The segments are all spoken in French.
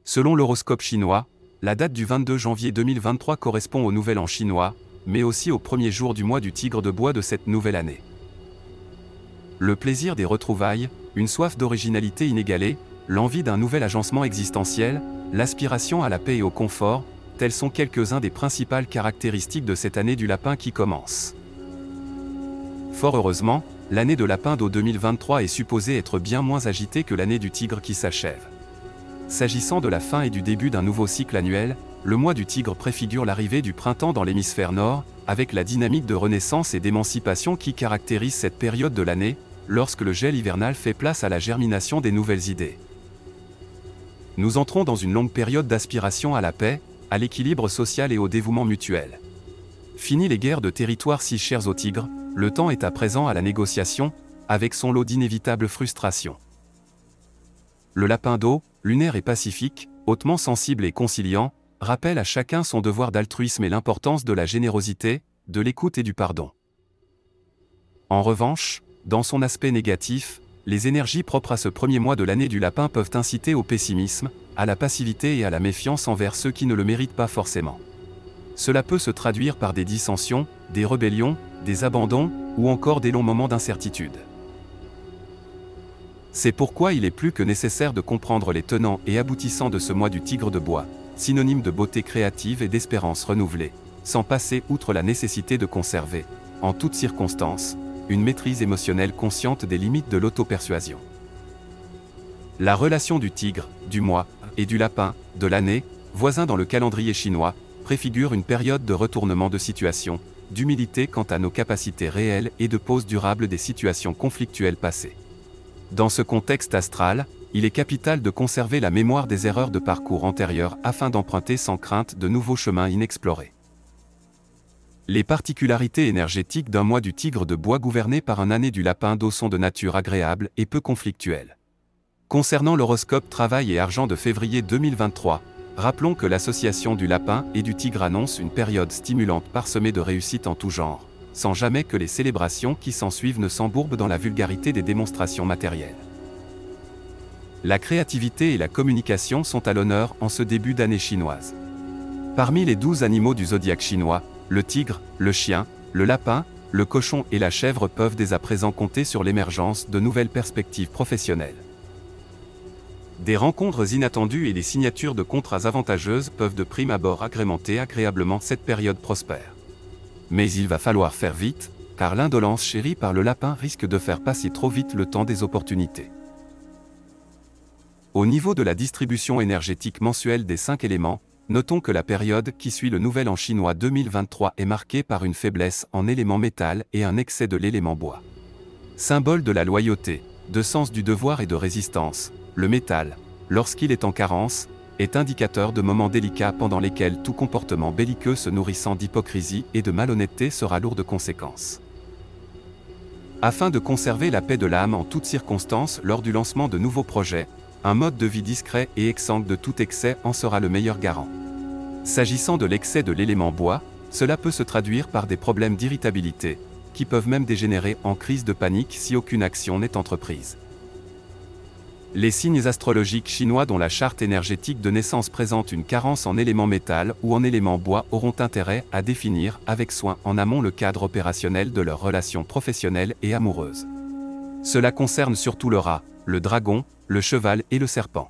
Selon l'horoscope chinois, la date du 22 janvier 2023 correspond au Nouvel An chinois, mais aussi au premier jour du mois du Tigre de bois de cette nouvelle année. Le plaisir des retrouvailles, une soif d'originalité inégalée, l'envie d'un nouvel agencement existentiel, l'aspiration à la paix et au confort, telles sont quelques-uns des principales caractéristiques de cette année du lapin qui commence. Fort heureusement, l'année de lapin d'eau 2023 est supposée être bien moins agitée que l'année du tigre qui s'achève. S'agissant de la fin et du début d'un nouveau cycle annuel, le mois du tigre préfigure l'arrivée du printemps dans l'hémisphère nord, avec la dynamique de renaissance et d'émancipation qui caractérise cette période de l'année, lorsque le gel hivernal fait place à la germination des nouvelles idées. Nous entrons dans une longue période d'aspiration à la paix, à l'équilibre social et au dévouement mutuel. Fini les guerres de territoire si chères au tigre, le temps est à présent à la négociation, avec son lot d'inévitables frustrations. Le lapin d'eau, lunaire et pacifique, hautement sensible et conciliant, rappelle à chacun son devoir d'altruisme et l'importance de la générosité, de l'écoute et du pardon. En revanche, dans son aspect négatif, les énergies propres à ce premier mois de l'année du lapin peuvent inciter au pessimisme, à la passivité et à la méfiance envers ceux qui ne le méritent pas forcément. Cela peut se traduire par des dissensions, des rébellions, des abandons, ou encore des longs moments d'incertitude. C'est pourquoi il est plus que nécessaire de comprendre les tenants et aboutissants de ce mois du tigre de bois, synonyme de beauté créative et d'espérance renouvelée, sans passer outre la nécessité de conserver, en toutes circonstances, une maîtrise émotionnelle consciente des limites de l'auto-persuasion. La relation du tigre, du mois, et du lapin, de l'année, voisins dans le calendrier chinois, préfigure une période de retournement de situation, d'humilité quant à nos capacités réelles et de pause durable des situations conflictuelles passées. Dans ce contexte astral, il est capital de conserver la mémoire des erreurs de parcours antérieurs afin d'emprunter sans crainte de nouveaux chemins inexplorés. Les particularités énergétiques d'un mois du tigre de bois gouverné par une année du lapin d'eau sont de nature agréable et peu conflictuelle. Concernant l'horoscope travail et argent de février 2023, rappelons que l'association du lapin et du tigre annonce une période stimulante parsemée de réussites en tout genre, sans jamais que les célébrations qui s'ensuivent ne s'embourbent dans la vulgarité des démonstrations matérielles. La créativité et la communication sont à l'honneur en ce début d'année chinoise. Parmi les 12 animaux du zodiaque chinois, le tigre, le chien, le lapin, le cochon et la chèvre peuvent dès à présent compter sur l'émergence de nouvelles perspectives professionnelles. Des rencontres inattendues et des signatures de contrats avantageuses peuvent de prime abord agrémenter agréablement cette période prospère. Mais il va falloir faire vite, car l'indolence chérie par le lapin risque de faire passer trop vite le temps des opportunités. Au niveau de la distribution énergétique mensuelle des 5 éléments, notons que la période qui suit le Nouvel An chinois 2023 est marquée par une faiblesse en élément métal et un excès de l'élément bois. Symbole de la loyauté, de sens du devoir et de résistance, le métal, lorsqu'il est en carence, est indicateur de moments délicats pendant lesquels tout comportement belliqueux se nourrissant d'hypocrisie et de malhonnêteté sera lourd de conséquences. Afin de conserver la paix de l'âme en toutes circonstances lors du lancement de nouveaux projets, un mode de vie discret et exempt de tout excès en sera le meilleur garant. S'agissant de l'excès de l'élément bois, cela peut se traduire par des problèmes d'irritabilité, qui peuvent même dégénérer en crise de panique si aucune action n'est entreprise. Les signes astrologiques chinois dont la charte énergétique de naissance présente une carence en élément métal ou en élément bois auront intérêt à définir avec soin en amont le cadre opérationnel de leurs relations professionnelles et amoureuses. Cela concerne surtout le rat, le dragon, le cheval et le serpent.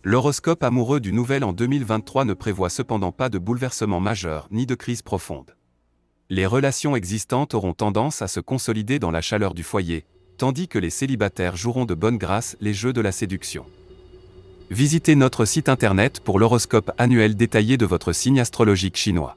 L'horoscope amoureux du Nouvel An 2023 ne prévoit cependant pas de bouleversement majeur ni de crise profonde. Les relations existantes auront tendance à se consolider dans la chaleur du foyer, tandis que les célibataires joueront de bonne grâce les jeux de la séduction. Visitez notre site internet pour l'horoscope annuel détaillé de votre signe astrologique chinois.